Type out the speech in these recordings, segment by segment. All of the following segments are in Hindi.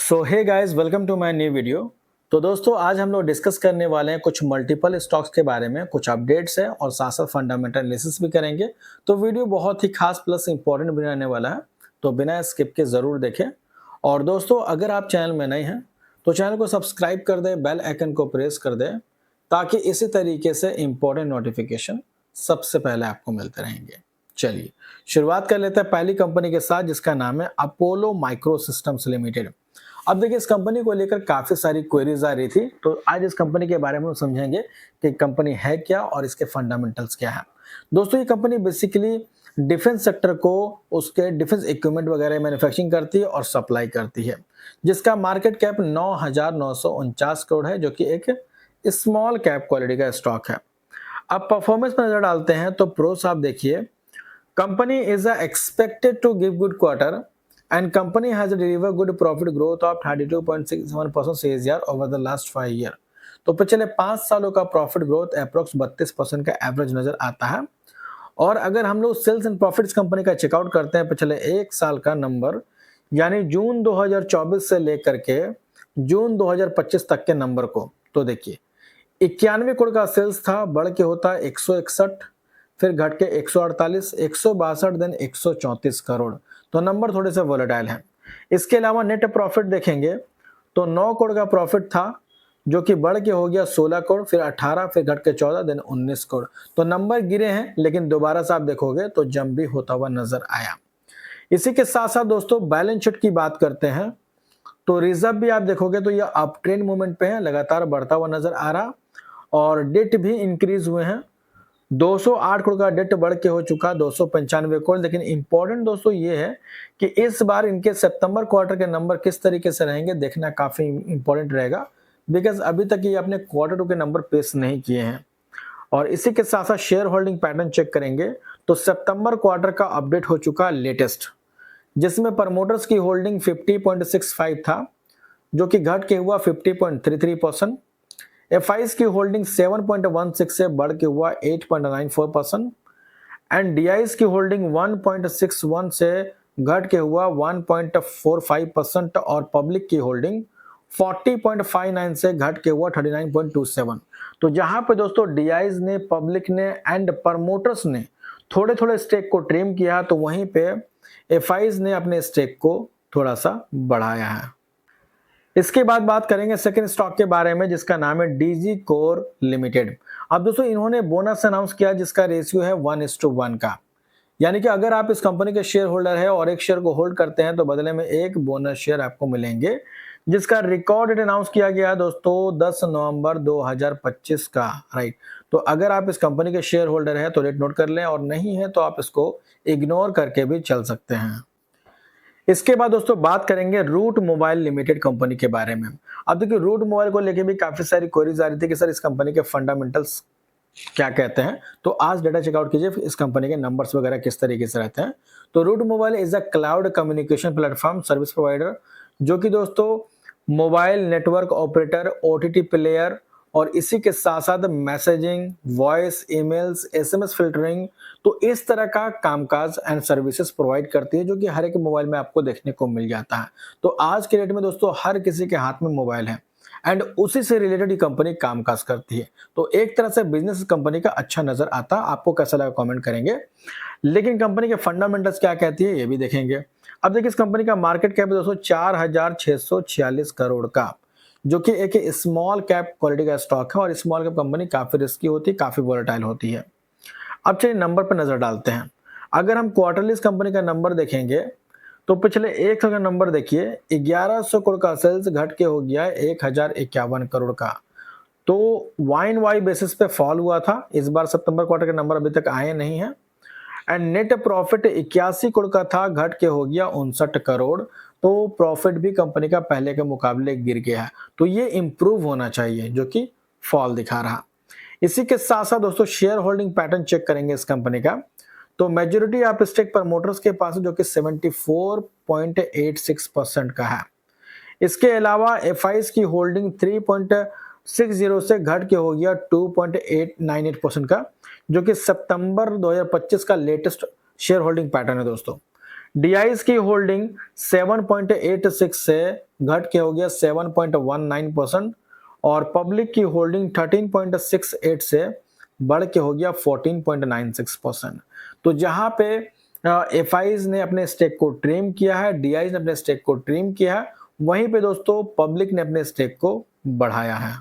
So hey guys, welcome to my new video. तो दोस्तों, आज हम लोग डिस्कस करने वाले हैं कुछ मल्टीपल स्टॉक्स के बारे में, कुछ अपडेट्स है और साथ साथ फंडामेंटल एनालिसिस भी करेंगे। तो वीडियो बहुत ही खास प्लस इंपॉर्टेंट भी रहने वाला है, तो बिना स्किप के जरूर देखें। और दोस्तों, अगर आप चैनल में नए हैं तो चैनल को सब्सक्राइब कर दें, बेल आइकन को प्रेस कर दें, ताकि इसी तरीके से इंपॉर्टेंट नोटिफिकेशन सबसे पहले आपको मिलते रहेंगे। चलिए शुरुआत कर लेते हैं पहली कंपनी के साथ, जिसका नाम है अपोलो माइक्रो सिस्टम्स लिमिटेड। अब देखिए, इस कंपनी को लेकर काफी सारी क्वेरीज आ रही थी, तो आज इस कंपनी के बारे में हम समझेंगे कि कंपनी है क्या और इसके फंडामेंटल्स क्या है। दोस्तों, ये कंपनी बेसिकली डिफेंस सेक्टर को उसके डिफेंस इक्विपमेंट वगैरह मैन्युफैक्चरिंग करती है और सप्लाई करती है, जिसका मार्केट कैप 9,949 करोड़ है, जो कि एक स्मॉल कैप क्वालिटी का स्टॉक है। अब परफॉर्मेंस पर नजर डालते हैं तो प्रोस आप देखिए, company is expected to give good quarter and company has delivered good profit growth of 32.67% CAGR over the last 5 year। तो पिछले 5 सालों का प्रॉफिट ग्रोथ अप्रोक्स 32% का एवरेज नजर आता है। और अगर हम लोग सेल्स एंड प्रॉफिट्स कंपनी का चेकआउट करते हैं पिछले एक साल का नंबर, यानी जून 2024 से लेकर के जून 2025 तक के नंबर को, तो देखिए 91 करोड़ का सेल्स था, बढ़ के होता है 161, फिर घट के 148, 162, देन 134 करोड़। तो नंबर थोड़े से वोलेटाइल हैं। इसके अलावा नेट प्रॉफिट देखेंगे तो 9 करोड़ का प्रॉफिट था, जो कि बढ़ के हो गया 16 करोड़, फिर 18, फिर घट के 14, देन 19 करोड़। तो नंबर गिरे हैं, लेकिन दोबारा से आप देखोगे तो जंप भी होता हुआ नजर आया। इसी के साथ साथ दोस्तों, बैलेंस शीट की बात करते हैं तो रिजर्व भी आप देखोगे तो ये अप ट्रेंड मूवमेंट पे है, लगातार बढ़ता हुआ नजर आ रहा। और डेट भी इंक्रीज हुए हैं, 208 करोड़ का डेट बढ़ के हो चुका 295 करोड़। लेकिन इंपॉर्टेंट दोस्तों ये है कि इस बार इनके सितंबर क्वार्टर के नंबर किस तरीके से रहेंगे देखना काफी इंपॉर्टेंट रहेगा, बिकॉज अभी तक ये अपने क्वार्टर 2 के नंबर पेश नहीं किए हैं। और इसी के साथ साथ शेयर होल्डिंग पैटर्न चेक करेंगे तो सितंबर क्वार्टर का अपडेट हो चुका लेटेस्ट, जिसमें प्रमोटर्स की होल्डिंग 50.65 था, जो कि घट के हुआ 50.33%। एफआईज की होल्डिंग 7.16 से बढ़ के हुआ 8.94% एंड डीआईज की होल्डिंग 1.61 से घट के हुआ 1.45% और पब्लिक की होल्डिंग 40.59 से घट के हुआ 39.27। तो जहां पे दोस्तों डीआईज ने, पब्लिक ने एंड प्रमोटर्स ने थोड़े थोड़े स्टेक को ट्रिम किया, तो वहीं पे एफआईज ने अपने स्टेक को थोड़ा सा बढ़ाया है। इसके बाद बात करेंगे सेकंड स्टॉक के बारे में, जिसका नाम है डीजी कोर लिमिटेड। अब दोस्तों, इन्होंने बोनस अनाउंस किया जिसका रेशियो है 1:1 का, यानी कि अगर आप इस कंपनी के शेयर होल्डर है और एक शेयर को होल्ड करते हैं तो बदले में एक बोनस शेयर आपको मिलेंगे, जिसका रिकॉर्ड डेट अनाउंस किया गया है दोस्तों 10 नवंबर 2025 का। राइट, तो अगर आप इस कंपनी के शेयर होल्डर है तो डेट नोट कर लें, और नहीं है तो आप इसको इग्नोर करके भी चल सकते हैं। इसके बाद दोस्तों बात करेंगे रूट मोबाइल लिमिटेड कंपनी के बारे में। अब देखिए, रूट मोबाइल को लेके भी काफी सारी क्वेरीज आ रही थी कि सर इस कंपनी के फंडामेंटल्स क्या कहते हैं, तो आज डेटा चेकआउट कीजिए इस कंपनी के नंबर्स वगैरह किस तरीके से रहते हैं। तो Route Mobile is a cloud communication platform service provider, जो कि दोस्तों mobile network operator, OTT player और इसी के साथ साथ messaging, voice, emails, SMS filtering, तो इस तरह का कामकाज एंड सर्विसेज प्रोवाइड करती है, जो कि हर एक मोबाइल में आपको देखने को मिल जाता है। तो आज के डेट में दोस्तों हर किसी के हाथ में मोबाइल है एंड उसी से रिलेटेड ये कंपनी कामकाज करती है। तो एक तरह से बिजनेस कंपनी का अच्छा नजर आता है। आपको कैसा लगा कमेंट करेंगे। लेकिन कंपनी के फंडामेंटल्स क्या कहती है ये भी देखेंगे। अब देखिए, इस कंपनी का मार्केट कैप दोस्तों 4,646 करोड़ का, जो कि एक स्मॉल कैप क्वालिटी का स्टॉक है। और स्मॉल कैप कंपनी काफी रिस्की होती है, काफी वोलेटाइल होती है। अब चलिए नंबर पर नजर डालते हैं। अगर हम क्वार्टरली इस कंपनी का नंबर देखेंगे तो पिछले एक साल का नंबर देखिए, 1100 करोड़ का सेल्स घट के हो गया 1,051 करोड़ का। तो वाइन वाई बेसिस पे फॉल हुआ था। इस बार सितंबर क्वार्टर के नंबर अभी तक आए नहीं है। एंड नेट प्रॉफिट 81 करोड़ का था, घट के हो गया 59 करोड़। तो प्रॉफिट भी कंपनी का पहले के मुकाबले गिर गया है, तो ये इंप्रूव होना चाहिए, जो कि फॉल दिखा रहा। इसी के साथ साथ दोस्तों शेयर होल्डिंग पैटर्न चेक करेंगे इस कंपनी का, तो मेजोरिटी आप स्टेक प्रमोटर्स के पास है, जो कि 74.86% का है। इसके अलावा एफआईज की होल्डिंग 3.60 से घट के हो गया 2.898% का, जो कि सितंबर 2025 का लेटेस्ट शेयर होल्डिंग पैटर्न है दोस्तों। डीआईज की होल्डिंग 7.86 से घट के हो गया 7.19% और पब्लिक की होल्डिंग 13.68 से बढ़ के हो गया 14.96%। तो जहां पे एफआईज ने अपने स्टेक को ट्रिम किया है, डीआईज ने अपने स्टेक को ट्रिम किया है, वहीं पे दोस्तों पब्लिक ने अपने स्टेक को बढ़ाया है।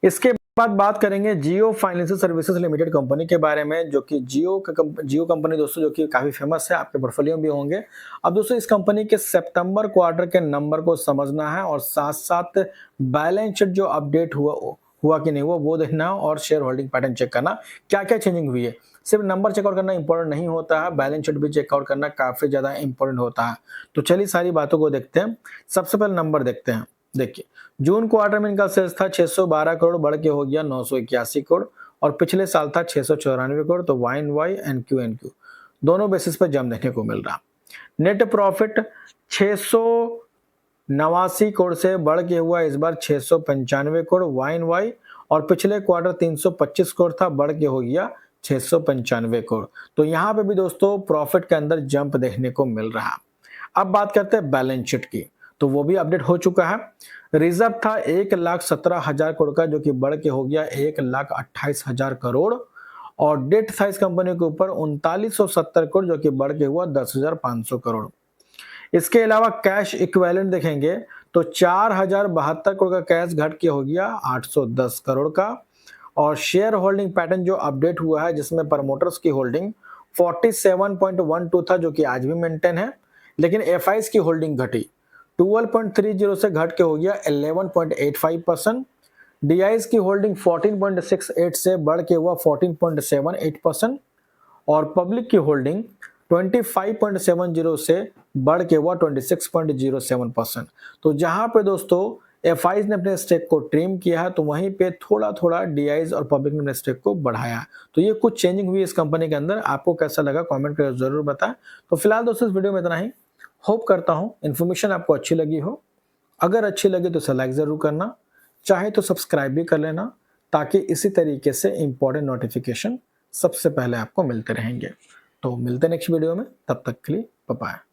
इसके बाद बात करेंगे जियो फाइनेंशियल सर्विसेज लिमिटेड कंपनी के बारे में, जो कि जियो कंपनी दोस्तों जो कि काफी फेमस है, आपके पोर्टफोलियो में भी होंगे। अब दोस्तों इस कंपनी के सितंबर क्वार्टर के नंबर को समझना है और साथ साथ बैलेंस शीट जो अपडेट हुआ कि नहीं हुआ वो देखना है और शेयर होल्डिंग पैटर्न चेक करना, क्या क्या चेंजिंग हुई है। सिर्फ नंबर चेकआउट करना इंपॉर्टेंट नहीं होता है, बैलेंस शीट भी चेकआउट करना काफी ज्यादा इंपॉर्टेंट होता है। तो चलिए सारी बातों को देखते हैं। सबसे पहले नंबर देखते हैं। देखिए जून क्वार्टर में इनका सेल्स था 612 करोड़, बढ़ के हो गया 981 करोड़ और पिछले साल था 694 करोड़। तो Y and Y and Q दोनों बेसिस पर जम देखने को मिल रहा। नेट प्रॉफिट 689 करोड़ से बढ़ के हुआ इस बार 695 करोड़ वाई एंड वाई, और पिछले क्वार्टर 325 करोड़ था, बढ़ के हो गया 695 करोड़। तो यहाँ पे भी दोस्तों प्रॉफिट के अंदर जंप देखने को मिल रहा। अब बात करते हैं बैलेंस शीट की, तो वो भी अपडेट हो चुका है। रिजर्व था 1,17,000 करोड़ का, जो कि बढ़ के हो गया 1,28,000 करोड़, और डेट था इस कंपनी के ऊपर 3970 करोड़, जो कि बढ़ के हुआ 10,500 करोड़। इसके अलावा कैश इक्विवेलेंट देखेंगे तो 4,072 करोड़ का कैश घट के हो गया 810 करोड़ का, और शेयर होल्डिंग पैटर्न जो अपडेट हुआ है जिसमें प्रमोटर्स की होल्डिंग 47.12 था, जो कि आज भी मेंटेन है, लेकिन एफआईज की होल्डिंग घटी 12.30 से घट के हो गया 11.85%। डीआईज की होल्डिंग 14.68 से बढ़ के हुआ 14.78%, और पब्लिक की होल्डिंग 25.70 से बढ़ के हुआ 26.07%। तो जहां पे दोस्तों एफआईज ने अपने स्टेक को ट्रिम किया है, तो वहीं पे थोड़ा थोड़ा डीआईज और पब्लिक ने अपने स्टेक को बढ़ाया। तो ये कुछ चेंजिंग हुई इस कंपनी के अंदर। आपको कैसा लगा कमेंट करके जरूर बताएं। तो फिलहाल दोस्तों इस वीडियो में इतना ही। होप करता हूं इन्फॉर्मेशन आपको अच्छी लगी हो। अगर अच्छी लगी तो इसे लाइक जरूर करना, चाहे तो सब्सक्राइब भी कर लेना, ताकि इसी तरीके से इंपॉर्टेंट नोटिफिकेशन सबसे पहले आपको मिलते रहेंगे। तो मिलते हैं नेक्स्ट वीडियो में, तब तक के लिए बाय बाय।